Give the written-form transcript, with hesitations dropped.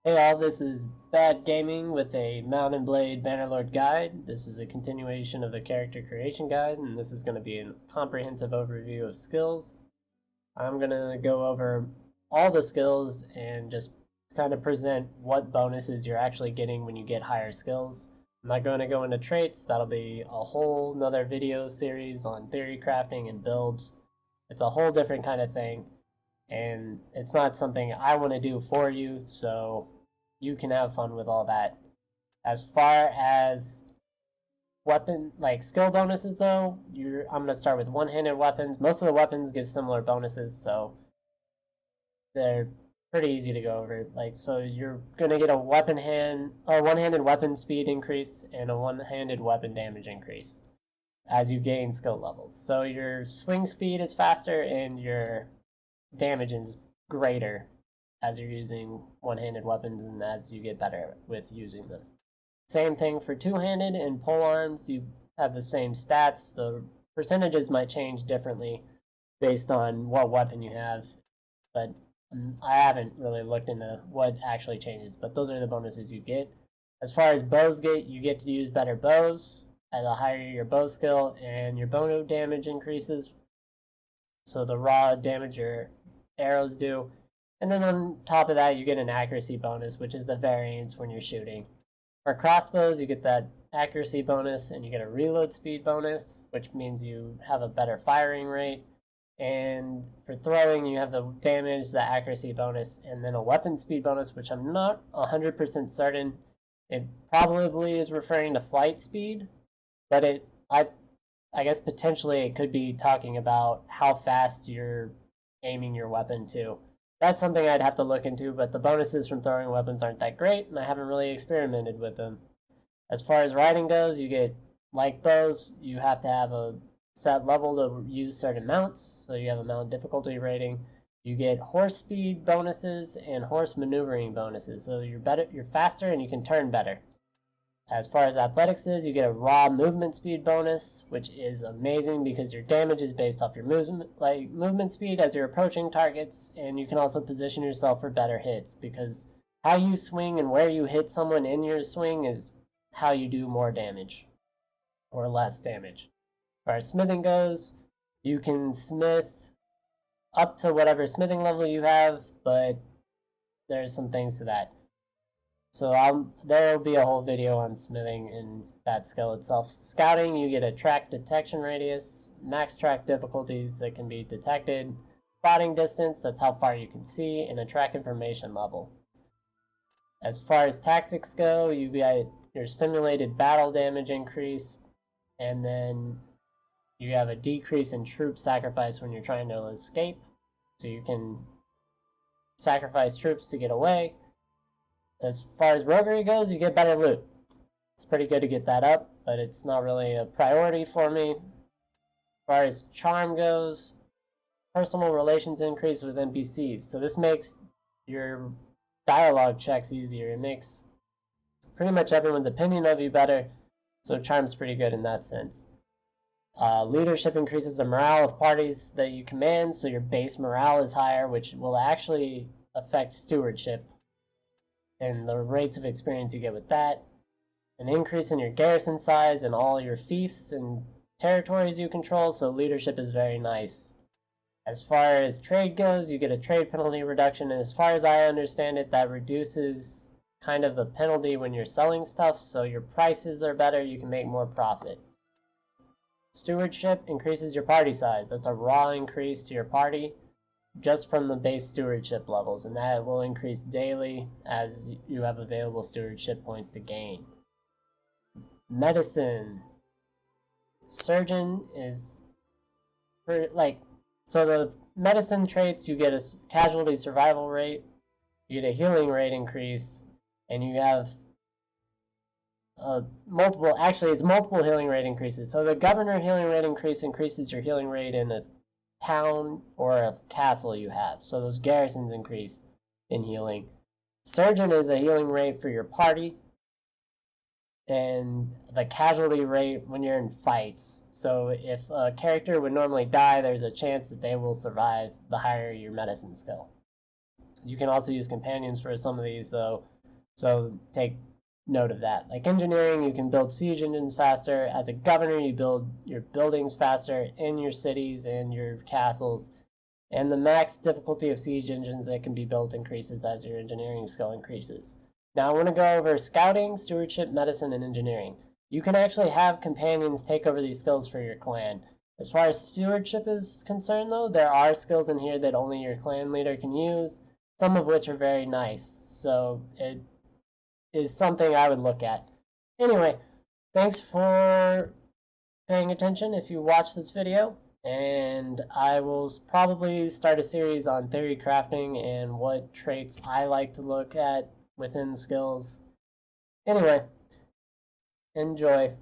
Hey all, this is Bad Gaming with a Mount and Blade Bannerlord guide. This is a continuation of the character creation guide, and this is going to be a comprehensive overview of skills. I'm going to go over all the skills and just kind of present what bonuses you're actually getting when you get higher skills. I'm not going to go into traits. That'll be a whole nother video series on theory crafting and builds. It's a whole different kind of thing, and it's not something I want to do for you, so you can have fun with all that. As far as skill bonuses though, I'm gonna start with one-handed weapons. Most of the weapons give similar bonuses, so they're pretty easy to go over. So you're gonna get a one-handed weapon speed increase and a one-handed weapon damage increase as you gain skill levels. So your swing speed is faster and your damage is greater as you're using one-handed weapons and as you get better with using them. Same thing for two-handed and pole arms. You have the same stats. The percentages might change differently based on what weapon you have, but I haven't really looked into what actually changes, but those are the bonuses you get. As far as bows get, you get to use better bows. The higher your bow skill, and your bow damage increases, so the raw damage your arrows do. And then on top of that, you get an accuracy bonus, which is the variance when you're shooting. For crossbows, you get that accuracy bonus, and you get a reload speed bonus, which means you have a better firing rate. And for throwing, you have the damage, the accuracy bonus, and then a weapon speed bonus, which I'm not 100% certain. It probably is referring to flight speed, but I guess potentially it could be talking about how fast you're aiming your weapon to. That's something I'd have to look into, but the bonuses from throwing weapons aren't that great, and I haven't really experimented with them. As far as riding goes, you get, like bows, you have to have a set level to use certain mounts, so you have a mount difficulty rating. You get horse speed bonuses and horse maneuvering bonuses, so you're faster and you can turn better. As far as athletics is, you get a raw movement speed bonus, which is amazing because your damage is based off your movement speed as you're approaching targets, and you can also position yourself for better hits because how you swing and where you hit someone in your swing is how you do more damage or less damage. As far as smithing goes, you can smith up to whatever smithing level you have, but there's some things to that. So there will be a whole video on smithing and that skill itself. Scouting, you get a track detection radius, max track difficulties that can be detected, spotting distance, that's how far you can see, and a track information level. As far as tactics go, you get your simulated battle damage increase, and then you have a decrease in troop sacrifice when you're trying to escape, so you can sacrifice troops to get away. As far as roguery goes, you get better loot. It's pretty good to get that up, but it's not really a priority for me. As far as charm goes, personal relations increase with NPCs. So this makes your dialogue checks easier. It makes pretty much everyone's opinion of you better, so charm's pretty good in that sense. Leadership increases the morale of parties that you command, so your base morale is higher, which will actually affect stewardship and the rates of experience you get with that. An increase in your garrison size and all your fiefs and territories you control, so leadership is very nice. As far as trade goes, you get a trade penalty reduction, and as far as I understand it, that reduces kind of the penalty when you're selling stuff, so your prices are better, you can make more profit. Stewardship increases your party size. That's a raw increase to your party just from the base stewardship levels, and that will increase daily as you have available stewardship points to gain. Medicine. Surgeon is so the medicine traits, you get a casualty survival rate, you get a healing rate increase, and you have it's multiple healing rate increases. So the governor healing rate increases your healing rate in a town or a castle you have, so those garrisons increase in healing. Surgeon is a healing rate for your party, and the casualty rate when you're in fights. So if a character would normally die, there's a chance that they will survive the higher your medicine skill. You can also use companions for some of these though, so take note of that. Like engineering, you can build siege engines faster. As a governor, you build your buildings faster in your cities and your castles. And the max difficulty of siege engines that can be built increases as your engineering skill increases. Now I want to go over scouting, stewardship, medicine, and engineering. You can actually have companions take over these skills for your clan. As far as stewardship is concerned though, there are skills in here that only your clan leader can use, some of which are very nice, so it is something I would look at. Anyway, thanks for paying attention if you watch this video, and I will probably start a series on theory crafting and what traits I like to look at within skills. Anyway, enjoy.